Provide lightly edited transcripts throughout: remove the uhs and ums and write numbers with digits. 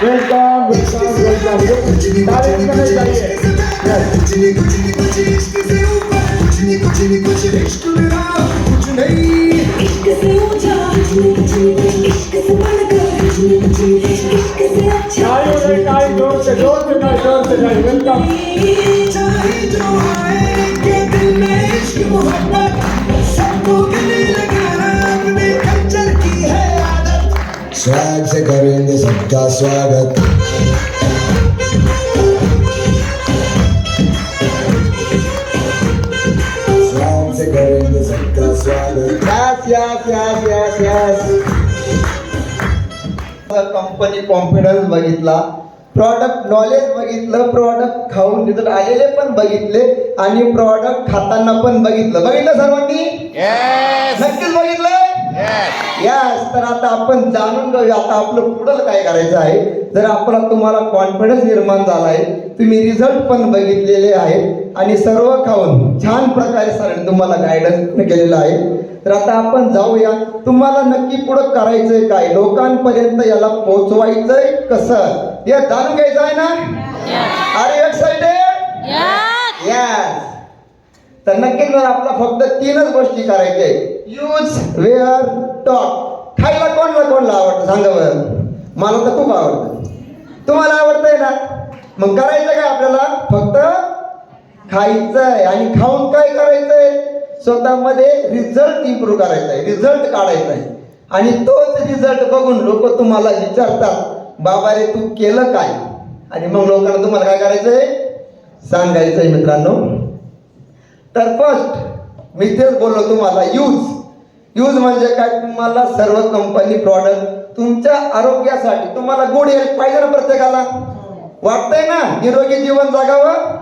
Welcome welcome welcome तारीफ करनी चाहिए। जोर से गाइए वेलकम। स्वैग से करेंगे सबका स्वागत। स्वैग से करेंगे सबका स्वागत। यस कंपनी कॉन्फिडन्स बघितला, प्रॉडक्ट नॉलेज बघितलं, प्रॉडक्ट खाऊन रिझल्ट आलेले पण बघितले आणि प्रॉडक्ट खाताना पण बघितलं सर्वांनी? नक्कीच बघितलं? यस. तर आता आपण जाणून घेऊया आता आपलं पुढं काय करायचं आहे. जर तुम्हाला कॉन्फिडन्स निर्माण झाला आहे, तुम्ही रिझल्ट पण बघितलेले आहेत आणि सर्व खाऊन छान प्रकारे सरांनी तुम्हाला गायडन्स केलेला आहे. तर आता आपण जाऊया, तुम्हाला नक्की पुढं करायचंय काय, लोकांपर्यंत याला पोहोचवायचंय कसं, हे जाणून घ्यायचं आहे ना? Are you excited? यस. तर नक्कीच आपला फक्त 3च गोष्टी करायच्या आहेत. Use, wear, talk. खायला कोणला आवडतं सांगा बरं? मला तर खूप आवडतं. तुम्हाला आवडतंय ना? मग करायचं काय आपल्याला? फक्त खायचंय आणि खाऊन काय करायचंय? स्वतःमध्ये रिझल्ट इम्प्रूव्ह करायचा आहे, रिझल्ट काढायचा आहे. आणि तोच रिझल्ट बघून लोक तुम्हाला विचारतात, बाबा रे तू केलं काय? आणि मग लोकांना तुम्हाला काय करायचंय? सांगायचंय मित्रांनो. तर फर्स्ट मी तेच बोललो तुम्हाला, यूज म्हणजे काय? तुम्हाला सर्व कंपनी प्रॉडक्ट तुमच्या आरोग्यासाठी, तुम्हाला गुड हेल्थ पाहिजे ना प्रत्येकाला, वाटतंय ना निरोगी जीवन जगावं?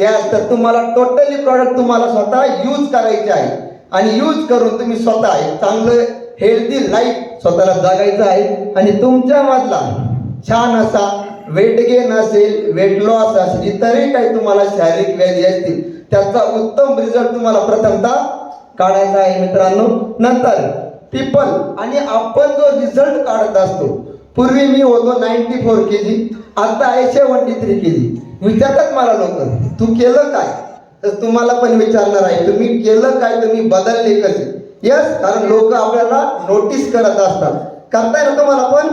यास. तर तुम्हाला टोटली प्रॉडक्ट तुम्हाला स्वतः यूज करायचे आहे आणि यूज करून तुम्ही स्वतः एक चांगलं हेल्दी लाईफ स्वतःला जगायचं आहे. आणि तुमच्या मधला छान असा वेट गेन असेल, वेट लॉस असेल, इतरही काही तुम्हाला शारीरिक व्याधी असतील, त्याचा उत्तम रिझल्ट तुम्हाला प्रथमतः काढायचा आहे मित्रांनो. नंतर पीपल, आणि आपण जो रिझल्ट काढत असतो, पूर्वी मी होतो 94 kg, आता आहे 73 kg. विचारतात मला लोक, तू केलं काय? तर तुम्हाला पण विचारणार आहे, तुम्ही केलं काय, तुम्ही बदलले कसे? यस. कारण लोक आपल्याला नोटीस करत असतात. करताय ना तुम्हाला पण?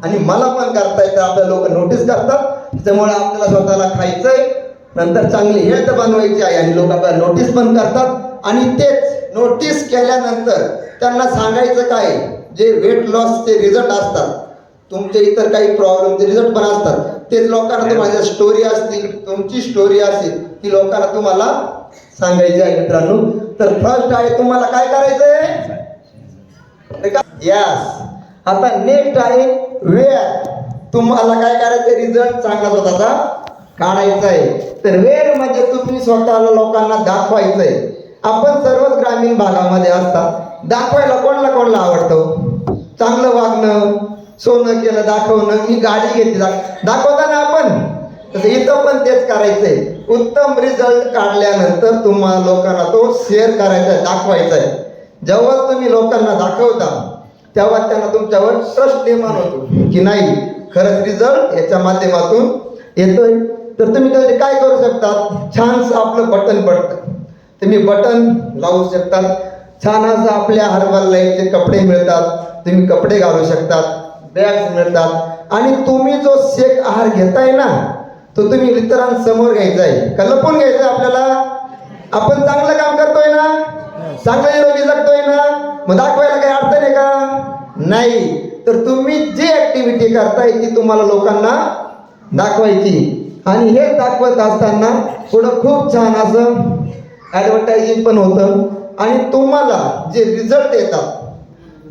आणि मला पण करता येतं. आपल्या लोक नोटीस करतात, त्यामुळे आपल्याला स्वतःला खायचंय, नंतर चांगली हेल्थ बनवायची आहे आणि लोक आपल्याला नोटीस पण करतात. आणि तेच नोटीस केल्यानंतर त्यांना सांगायचं काय, जे वेट लॉसचे रिझल्ट असतात, तुमचे इतर काही प्रॉब्लेमचे रिझल्ट पण असतात, ते लोकांना तुम्हाला स्टोरी असतील, तुमची स्टोरी असेल, ती लोकांना तुम्हाला सांगायची आहे मित्रांनो. तर फर्स्ट आहे तुम्हाला काय करायचंय? यस. आता नेक्स्ट आहे वेअर. तुम्हाला काय करायचंय? रिझल्ट चांगला स्वतःचा काढायचा आहे. तर वेअर म्हणजे तुम्ही स्वतःला लोकांना दाखवायचंय. आपण सर्वच ग्रामीण भागामध्ये असतात, दाखवायला कोणाला आवडतं? चांगलं वागणं, सोनं केलं दाखवणं, मी गाडी घेतली दाखवता ना आपण. तसं इथं पण तेच करायचंय. उत्तम रिझल्ट काढल्यानंतर तुम्हाला लोकांना तो शेअर करायचा आहे, दाखवायचा आहे. जेव्हा तुम्ही लोकांना दाखवता तेव्हा त्यांना तुमच्यावर ट्रस्ट निर्माण होतो की नाही, खरंच रिझल्ट याच्या माध्यमातून येतोय. तर तुम्ही काय करू शकता? छानसं आपलं बटन पडतं, तुम्ही बटन लावू शकता. छान असं आपल्या हर्बल लाईफचे कपडे मिळतात, तुम्ही कपडे घालू शकतात, बॅग्स मिळतात. आणि तुम्ही जो शेक आहार घेताय ना, तो तुम्ही इतरांसमोर घ्यायचा आहे का लपून घ्यायचा आहे? आपल्याला आपण चांगलं काम करतोय ना, चांगलं निरोगी जगतोय ना, मग दाखवायला काही अडचण आहे का? नाही. तर तुम्ही जी ऍक्टिव्हिटी करताय ती तुम्हाला लोकांना दाखवायची. आणि हे दाखवत असताना पुढं खूप छान असं ॲडव्हर्टायझिंग पण होतं. आणि तुम्हाला जे रिझल्ट येतात,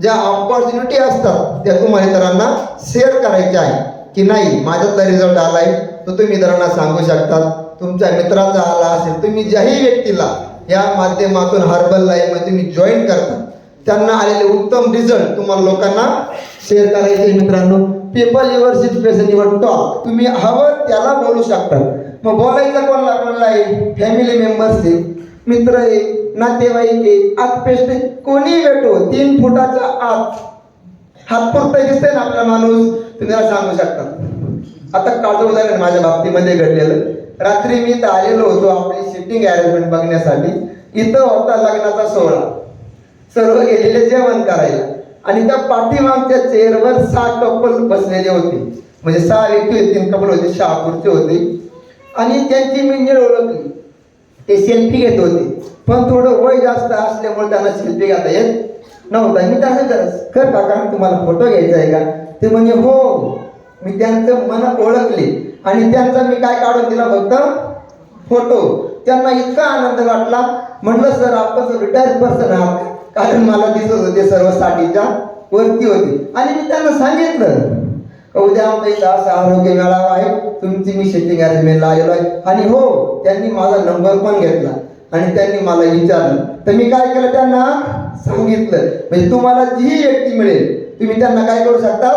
ज्या ऑपॉर्च्युनिटी असतात, त्या तुम्हाला इतरांना शेअर करायच्या आहे की नाही, माझ्यातला रिझल्ट आलाय, तो तुम्ही इतरांना सांगू शकतात. तुमच्या मित्राचा आला असेल, तुम्ही ज्याही व्यक्तीला या माध्यमातून हर्बल लाईफमध्ये तुम्ही जॉईन करता, त्यांना आलेले उत्तम रिझल्ट तुम्हाला लोकांना शेअर करायचे मित्रांनो. People your situation your talk. तुम्ही हवं त्याला बोलू शकता. मग बोलायचं कोणाला आहे? फॅमिली मेंबर्स आहे, मित्र आहे, नातेवाईक आहे, आतपेष्ट आहे, कोणी भेटो, 3 फुटाच्या आत हात पुरता दिसतंय ना आपला माणूस, तुम्ही त्याला सांगू शकता. आता काळचं उदाहरण माझ्या बाबतीमध्ये घडलेलं. रात्री मी इथं आलेलो होतो आपली सिटिंग अरेंजमेंट बघण्यासाठी. इथं होता लग्नाचा सोहळा, सर्व गेलेले जेवण करायला आणि त्या पाठीमागच्या चेअरवर 6 कपल बसलेले होते. म्हणजे 6 व्यक्ती होते, 3 कपल होते, शहापूरचे होते. आणि त्यांची मी नीट ओळखली. ते सेल्फी घेत होते, पण थोडं वय जास्त असल्यामुळे त्यांना सेल्फी घेता येत नव्हता. मी त्यांना कर काका तुम्हाला फोटो घ्यायचा आहे का? ते म्हणजे हो. मी त्यांचं मन ओळखले आणि त्यांचा मी काय काढून दिला फक्त फोटो. त्यांना इतका आनंद वाटला. म्हणलं सर आपण रिटायर्ड पर्सन आहात, कारण मला दिसत होते सर्व 60च्या वरती होते. आणि मी त्यांना सांगितलं उद्या आमच्या इथं असा आरोग्य मेळावा आहे, तुमची मी सिटिंग अरेंजमेंटला आलेलो आहे. आणि हो त्यांनी माझा नंबर पण घेतला आणि त्यांनी मला विचारलं. तर मी काय केलं त्यांना सांगितलं. म्हणजे तुम्हाला जी व्यक्ती मिळेल तुम्ही त्यांना काय करू शकता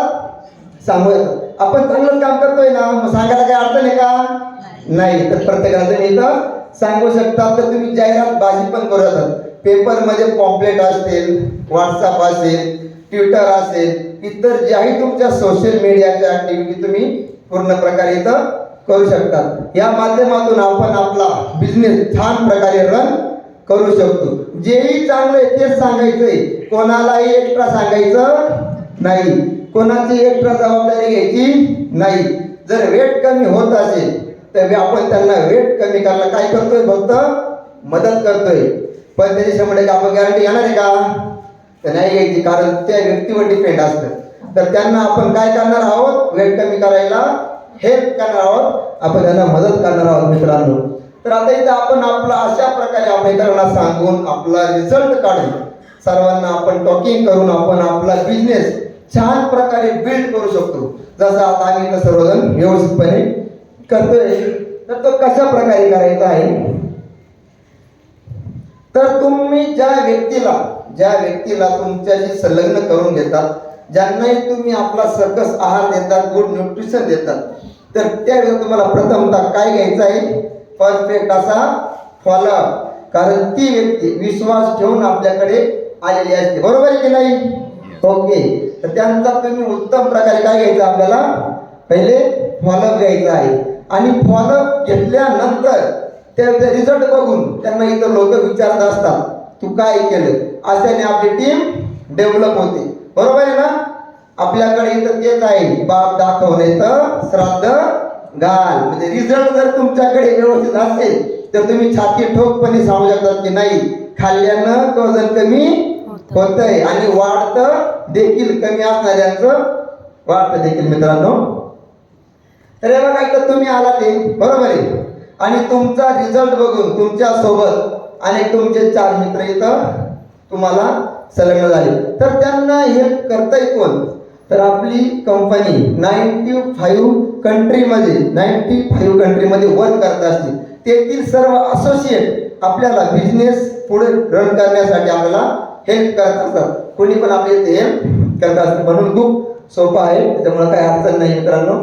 सांगू. आपण चांगलं काम करतोय ना, मग सांगायला काही अडचण आहे का? नाही. तर प्रत्येकाला इथं सांगू शकता. तर तुम्ही जाहिरात बाजी पण करू शकता. पेपरमध्ये पॉम्पलेट असतील, व्हॉट्सअप असेल, ट्विटर असेल, इतर ज्याही तुमच्या सोशल मीडियाच्या ऍक्टिव्हिटी तुम्ही पूर्ण प्रकारे इथं करू शकता. या माध्यमातून आपण आपला बिझनेस छान प्रकारे रन करू शकतो. जेही चांगलं आहे तेच सांगायचंय, कोणालाही एक्स्ट्रा सांगायचं नाही, कोणाची एक्स्ट्रा जबाबदारी घ्यायची नाही. जर वेट कमी होत असेल तर आपण त्यांना वेट कमी करायला काय करतोय, फक्त मदत करतोय. पण त्याची 100% आपण गॅरंटी घेणार आहे का? तर नाही घ्यायची, कारण त्या व्यक्तीवर डिपेंड असतं. तर त्यांना आपण काय करणार आहोत, वेट कमी करायला हेल्प करणार आहोत, आपण त्यांना मदत करणार आहोत मित्रांनो. तर आता इथं आपण आपला अशा प्रकारे आपण इतरांना सांगून आपला रिझल्ट काढून सर्वांना आपण टॉकिंग करून आपण आपला बिझनेस छान प्रकारे बिल्ड करू शकतो. जसं आता आम्ही इथं सर्वजण व्यवस्थितपणे करतोय. तर तो कशा प्रकारे करायचा आहे, तर तुम्ही ज्या व्यक्तीला तुमच्याशी संलग्न करून घेतात, ज्यांनाही तुम्ही आपला सकस आहार देतात, गुड न्यूट्रिशन देतात, तर त्यावेळी तुम्हाला प्रथमतः काय घ्यायचं आहे, परफेक्ट असा फॉलोअप. कारण ती व्यक्ती विश्वास ठेवून आपल्याकडे आलेली असते, बरोबर आहे की नाही? ओके. तर त्यांचा तुम्ही उत्तम प्रकारे काय घ्यायचं, आपल्याला पहिले फॉलोअप घ्यायचा आहे. आणि फॉलोअप घेतल्यानंतर त्याचा रिझल्ट बघून त्यांना इथं लोक विचारत असतात तू काय केलं, अशाने आपली टीम डेव्हलप होते, बरोबर आहे ना? आपल्याकडे इथं तेच आहे, बाप दाखवणे तर श्राद्ध घाल. म्हणजे रिझल्ट जर तुमच्याकडे व्यवस्थित असेल तर तुम्ही छाती ठोकपणे सांगू शकतात की नाही, खाल्ल्यानं वजन कमी होतंय आणि वाढतं देखील, कमी असणाऱ्यांचं वाढतं देखील मित्रांनो. तर हे बघा इथं तुम्ही आला ते बरोबर आहे आणि तुमचा रिझल्ट बघून तुमच्या सोबत अनेक तुमचे 4 मित्र इथं तुम्हाला संलग्न झाले. तर त्यांना हेल्प करताय कोण, तर आपली कंपनी 95 कंट्रीमध्ये वर्क करत असते. तेथील सर्व असोसिएट आपल्याला बिझनेस पुढे रन करण्यासाठी आपल्याला हेल्प करत असतात. कोणी पण आपल्या इथे हेल्प करत असते, म्हणून खूप सोपं आहे, त्याच्यामुळे काही अडचण नाही मित्रांनो.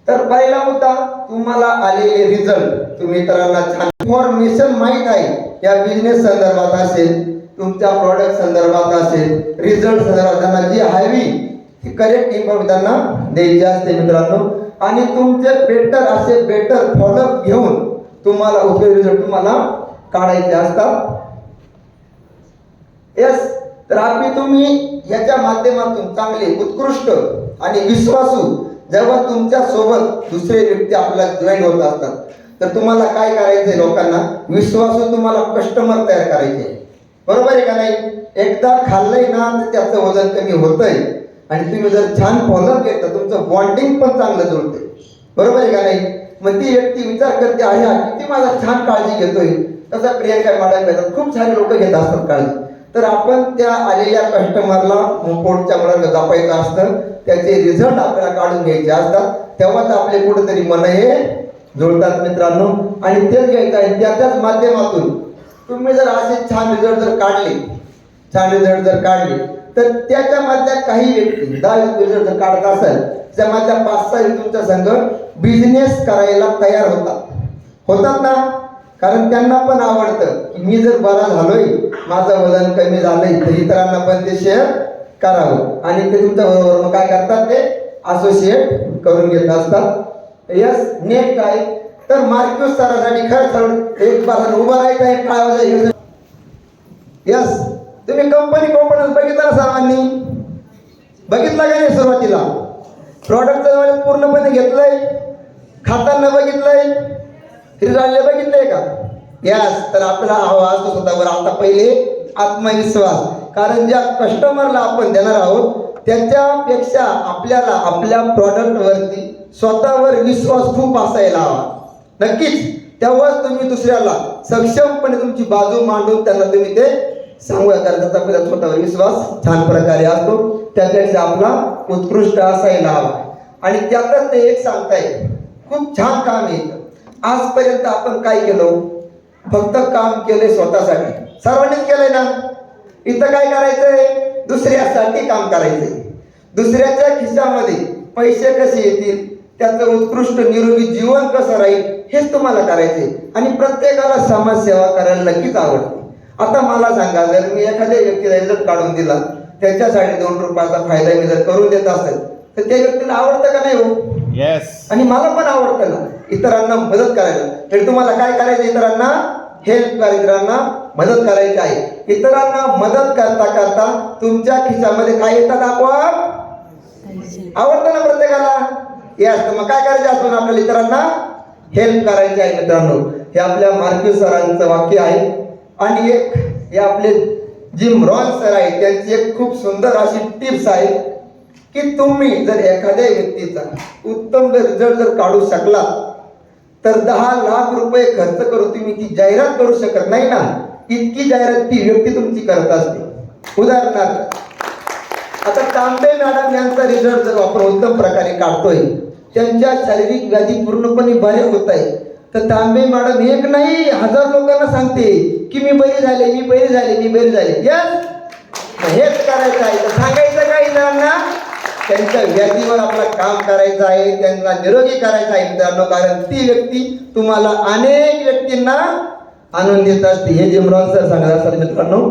तर पहिला मुद्दा, तुम्हाला आलेले रिझल्ट तुम्ही इतरांना छान इन्फॉर्मेशन माहीत आहे या बिझनेस संदर्भात असेल, तुमच्या प्रॉडक्ट संदर्भात असेल, रिझल्ट संदर्भात त्यांना जी हवी ती करेक्ट इन्फॉर्मेशन त्यांना द्यायची असते मित्रांनो. आणि तुमचे बेटर फॉलोअप घेऊन तुम्हाला उपयोगी रिझल्ट तुम्हाला काढायचे असतात. यस. तर आपली तुम्ही याच्या माध्यमातून चांगले, उत्कृष्ट आणि विश्वासू जेव्हा तुमच्या सोबत दुसरे व्यक्ती आपल्याला जॉईन होत असतात, तर तुम्हाला काय करायचंय, लोकांना विश्वासू तुम्हाला कस्टमर तयार करायचे, बरोबर आहे का नाही? एकदा खाल्लंय ना तर त्याचं वजन कमी होतंय आणि तुम्ही जर छान फॉलोअप घेता तुमचं बॉन्डिंग पण चांगलं जुळतंय, बरोबर आहे का नाही? मग ती व्यक्ती विचार करते आहे किती माझा छान काळजी घेतोय. तसा प्रियंका मॅडम घेतात, खूप सारे लोक घेत असतात काळजी. तर आपण त्या आलेल्या कस्टमरला पोटच्या मुलाला जपायचं असतं, त्याचे रिझल्ट आपल्याला काढून घ्यायचे असतात, तेव्हाच आपले कुठेतरी मन हे जुळतात मित्रांनो. आणि तेच घ्यायचं आहे. त्याच्याच माध्यमातून तुम्ही जर असे छान रिझल्ट जर काढले तर त्याच्यामधल्या काही व्यक्ती 10 रिझल्ट जर काढत असेल, त्यामधल्या 5-6 तुमच्या संघ बिझनेस करायला तयार होतात ना. कारण त्यांना पण आवडतं की मी जर बरा झालोय, माझं वजन कमी झालंय, तर इतरांना पण ते शेअर करावं आणि ते तुमच्या बरोबर मग काय करतात, ते असोसिएट करून घेत असतात. यस नेट काय तर मार्क्यूस सरासाठी खरं एक बाजून उभं राहायचं आहे काय वाजायचं. यस तुम्ही कंपनी कॉम्पोनन्ट बघितलं ना सर्वांनी, बघितलं का नाही सुरुवातीला प्रॉडक्टचं नॉलेज पूर्णपणे घेतलंय, खाताना बघितलंय, रिझल्ट बघितलंय का. यस तर आपला आवाज तो स्वतःवर आता पहिले आत्मविश्वास, कारण ज्या कस्टमरला आपण देणार आहोत त्याच्यापेक्षा आपल्याला आपल्या प्रॉडक्टवरती स्वतःवर विश्वास खूप असायला हवा. नक्कीच तेव्हाच तुम्ही दुसऱ्याला सक्षमपणे तुमची बाजू मांडून त्यांना तुम्ही ते सांगू करता. आपल्याला स्वतःवर विश्वास छान प्रकारे असतो, त्यापेक्षा आपला उत्कृष्ट असायला हवा. आणि त्यातच ते एक सांगताय खूप छान काम आहे. आजपर्यंत आपण काय केलं, फक्त काम केले स्वतःसाठी, सर्वांनीच केलंय ना. इथं काय करायचंय, दुसऱ्यासाठी काम करायचंय. दुसऱ्याच्या खिशामध्ये पैसे कसे येतील, त्याचं उत्कृष्ट निरोगी जीवन कसं राहील हेच तुम्हाला करायचंय. आणि प्रत्येकाला समाजसेवा करायला नक्कीच आवडते. आता मला सांगा, जर मी एखाद्या व्यक्तीला रिझल्ट काढून दिला, त्याच्यासाठी 2 रुपयाचा फायदा मी जर करून देत असेल तर त्या व्यक्तीला आवडतं का नाही हो. येस. आणि मला पण आवडतं ना इतरांना मदत करायला. तर तुम्हाला काय करायचं, इतरांना हेल्प करायची, इतरांना मदत करायची आहे. इतरांना मदत करता करता तुमच्या खिशामध्ये काय येतात आपोआप, आवडतं ना प्रत्येकाला. यास तर मग काय करायचं असतं आपल्याला, इतरांना हेल्प करायची आहे. मित्रांनो हे आपल्या मार्क्यूस सरांचं वाक्य आहे. आणि एक हे आपले जिम रॉन सर आहे, त्यांची एक खूप सुंदर अशी टिप्स आहे की तुम्ही जर एखाद्या व्यक्तीचा उत्तम रिझल्ट जर काढू शकला तर 10 लाख रुपये खर्च करून तुम्ही ती जाहिरात करू शकत नाही ना, इतकी जाहिरात ती व्यक्ती तुमची करत असते. उदाहरणार्थ आता तांबे मॅडम यांचा रिझल्ट जर आपण उत्तम प्रकारे काढतोय, त्यांच्या शारीरिक व्याधी पूर्णपणे बरे होत आहे, तर तांबे मॅडम एक नाही 1000 लोकांना सांगते की मी बरी झाले, मी बरी झाले, मी बरी झाले. यस हेच करायचं आहे. तर सांगायचं काय इतरांना, त्यांच्या व्याधीवर आपलं काम करायचं आहे, त्यांना निरोगी करायचं आहे मित्रांनो. कारण ती व्यक्ती तुम्हाला अनेक व्यक्तींना आनंद देत असते. हे जिमरॉन सर सांगत असतात मित्रांनो.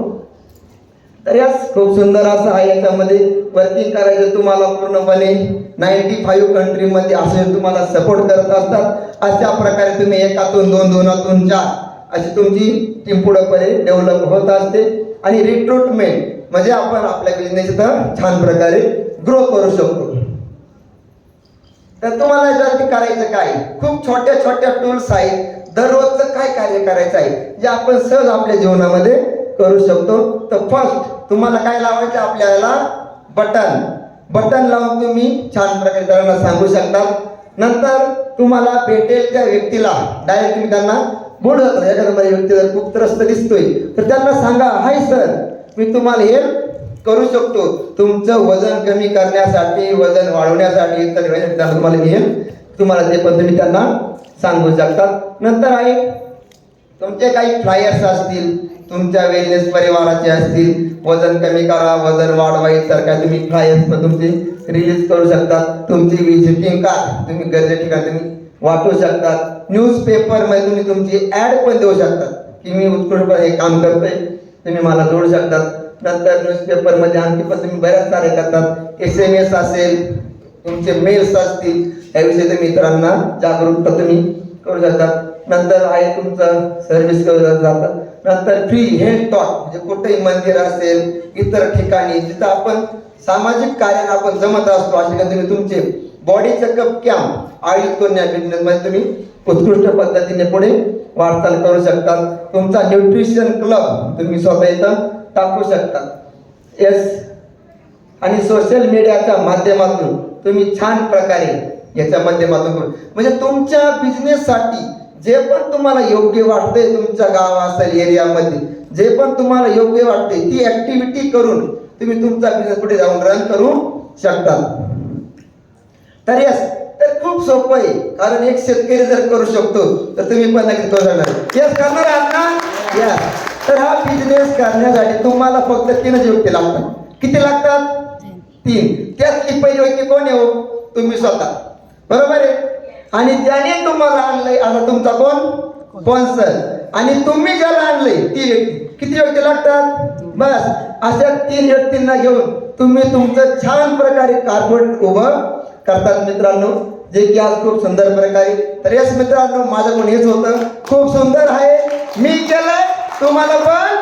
तर यास खूप सुंदर असं आहे. याच्यामध्ये वर्किंग करायचं तुम्हाला पूर्णपणे 95 कंट्रीमध्ये असे तुम्हाला सपोर्ट करत असतात. अशा प्रकारे तुम्ही 1 2 2 4 अशी तुमची टीम पुढे डेव्हलप होत असते. आणि रिक्रुटमेंट म्हणजे आपण आपल्या बिझनेस छान प्रकारे ग्रो करू शकतो. तर तुम्हाला याच्यावरती करायचं काय, खूप छोट्या छोट्या टूल्स आहेत. दररोजचं काय कार्य करायचं आहे जे आपण सहज आपल्या जीवनामध्ये करू शकतो. तर फर्स्ट तुम्हाला काय लावायचं, आपल्याला बटन लावून तुम्ही छान प्रकारे त्यांना सांगू शकता. नंतर तुम्हाला भेटेल त्या व्यक्तीला डायरेक्ट तुम्ही त्यांना बोलू शकता. एखादा व्यक्ती जर खूप त्रस्त दिसतोय तर त्यांना सांगा, हाय सर मी तुम्हाला हेल्प करू शकतो. तुमचं वजन कमी करण्यासाठी, वजन वाढवण्यासाठी तर तुम्हाला मी हेल्प तुम्हाला ते पण तुम्ही त्यांना सांगू शकता. नंतर आहे तुमचे काही फ्लायर्स असतील, तुमच्या वेलनेस परिवाराचे असतील, वजन कमी करा, वजन वाढवायचं तर काय तुम्ही फ्लायर्स पण तुमचे रिलीज करू शकता. तुमची विजिटिंग कार्ड तुम्ही गरजे ठिकाणी तुम्ही वाटू शकता. न्यूजपेपरमध्ये तुम्ही तुमची ॲड पण देऊ शकता की मी उत्कृष्टपणे हे काम करतोय, तुम्ही मला जोडू शकता. नंतर न्यूजपेपरमध्ये आणखी पण तुम्ही बऱ्याच कार्य करतात. SMS असेल, तुमचे मेल्स असतील, याविषयी तुम्ही इतरांना जागरूकता तुम्ही करू शकता. नंतर आहे तुमचं सर्व्हिस करू जातात. नंतर फ्री हेल्थ टॉक म्हणजे कुठेही मंदिर असेल, इतर ठिकाणी जिथं आपण सामाजिक कार्याने आपण जमत असतो, अशा तुम्ही तुमचे बॉडी चेकअप कॅम्प आयोजित करून या बिझनेसमध्ये तुम्ही उत्कृष्ट पद्धतीने पुढे वाटचाल करू शकता. तुमचा न्यूट्रिशन क्लब तुम्ही स्वतः इथं टाकू शकता. येस आणि सोशल मीडियाच्या माध्यमातून तुम्ही छान प्रकारे याच्या माध्यमातून म्हणजे तुमच्या बिझनेससाठी जे पण तुम्हाला योग्य वाटतंय, तुमच्या गाव असेल एरियामध्ये जे पण तुम्हाला योग्य वाटते ती ऍक्टिव्हिटी करून तुम्ही तुमचा बिझनेस पुढे जाऊन रन करू शकता. तर यस तर खूप सोपं आहे. कारण एक शेतकरी जर करू शकतो तर तुम्ही पण नक्की करू शकणार. यस करणार आहात ना. यस तर हा बिझनेस करण्यासाठी तुम्हाला फक्त 3च व्यक्ती लागतात. किती लागतात? 3. त्यातली पहिली व्यक्ती कोण आहे हो? तुम्ही स्वतः. बरोबर आहे. आणि त्याने तुम्हाला आणलंय आता तुमचा कोण स्पॉन्सर, आणि तुम्ही ज्याला आणलंय ती व्यक्ती. किती व्यक्ती लागतात? बस अशा 3 व्यक्तींना घेऊन तुम्ही तुमचं छान प्रकारे कार्पोरेट उभं करतात मित्रांनो, जे की आज खूप सुंदर प्रकारे. तर यस मित्रांनो, माझ्याकडून हेच होतं. खूप सुंदर आहे, मी केलंय, तुम्हाला पण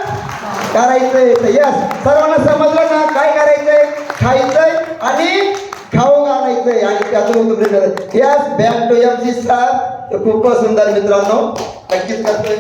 करायचंय. तर यस, सर्वांना समजलं ना काय करायचंय? खायचंय आणि खाऊ घालायचंय आणि त्यातून yes back to MC Star. खूपच सुंदर मित्रांनो, नक्कीच करतोय.